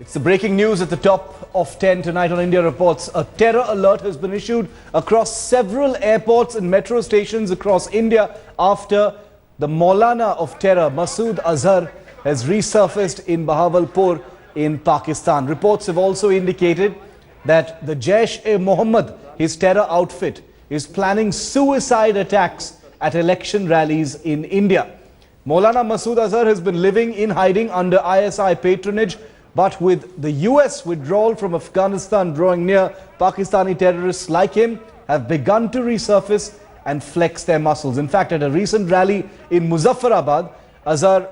It's the breaking news at the top of 10 tonight on India Reports. A terror alert has been issued across several airports and metro stations across India after the Maulana of terror, Masood Azhar, has resurfaced in Bahawalpur in Pakistan. Reports have also indicated that the Jaish Mohammed, his terror outfit, is planning suicide attacks at election rallies in India. Maulana Masood Azhar has been living in hiding under ISI patronage, but with the US withdrawal from Afghanistan drawing near, Pakistani terrorists like him have begun to resurface and flex their muscles. In fact, at a recent rally in Muzaffarabad, Azhar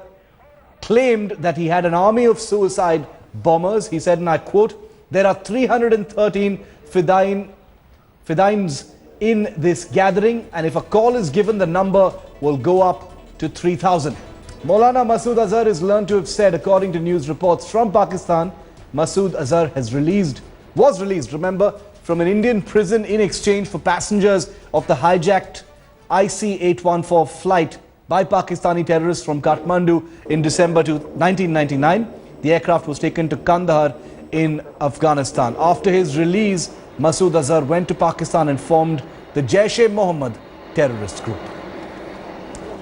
claimed that he had an army of suicide bombers. He said, and I quote, "There are 313 Fidains in this gathering, and if a call is given, the number will go up to 3,000. Maulana Masood Azhar is learned to have said, according to news reports from Pakistan, Masood Azhar was released, remember, from an Indian prison in exchange for passengers of the hijacked IC-814 flight by Pakistani terrorists from Kathmandu in December 1999. The aircraft was taken to Kandahar in Afghanistan. After his release, Masood Azhar went to Pakistan and formed the Jaish-e-Mohammed terrorist group.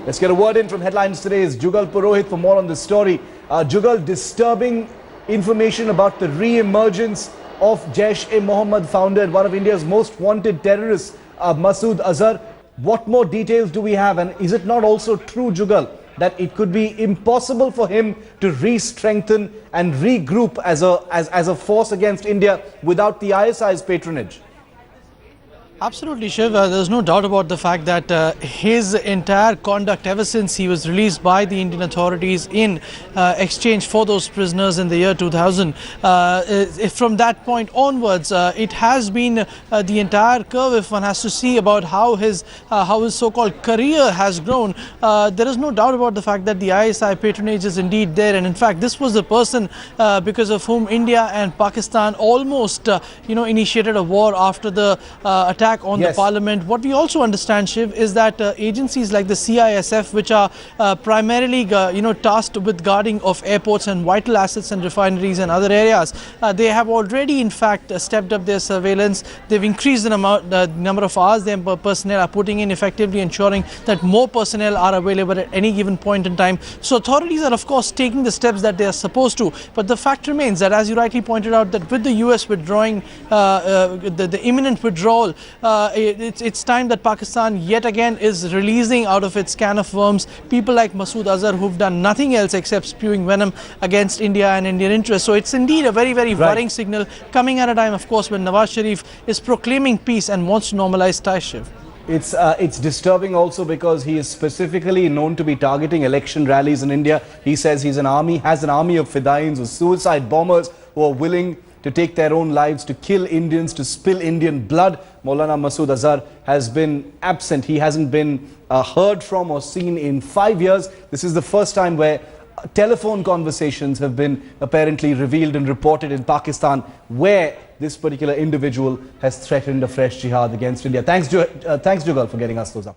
Let's get a word in from Headlines Today's Jugal Purohit for more on this story. Jugal, disturbing information about the re-emergence of Jaish-e-Mohammed founder and one of India's most wanted terrorists, Masood Azhar. What more details do we have? And is it not also true, Jugal, that it could be impossible for him to re-strengthen and regroup as a force against India without the ISI's patronage? Absolutely, Shiv. There's no doubt about the fact that his entire conduct ever since he was released by the Indian authorities in exchange for those prisoners in the year 2000, from that point onwards, it has been the entire curve, if one has to see about how his so-called career has grown. There is no doubt about the fact that the ISI patronage is indeed there, and in fact this was the person because of whom India and Pakistan almost initiated a war after the attack on the parliament. What we also understand, Shiv, is that agencies like the CISF, which are primarily tasked with guarding of airports and vital assets and refineries and other areas, they have already in fact stepped up their surveillance. They've increased the number of hours their personnel are putting in, effectively ensuring that more personnel are available at any given point in time. So authorities are of course taking the steps that they are supposed to, but the fact remains that, as you rightly pointed out, that with the US withdrawing, the imminent withdrawal, it's time that Pakistan yet again is releasing out of its can of worms people like Masood Azhar, who've done nothing else except spewing venom against India and Indian interests. So it's indeed a very, very worrying signal coming at a time, of course, when Nawaz Sharif is proclaiming peace and wants to normalize ties, Shiv. It's disturbing also because he is specifically known to be targeting election rallies in India. He says has an army of Fidains or suicide bombers who are willing to take their own lives, to kill Indians, to spill Indian blood. Maulana Masood Azhar has been absent. He hasn't been heard from or seen in 5 years. This is the first time where telephone conversations have been apparently revealed and reported in Pakistan, where this particular individual has threatened a fresh jihad against India. Thanks, Jugal, for getting us those up.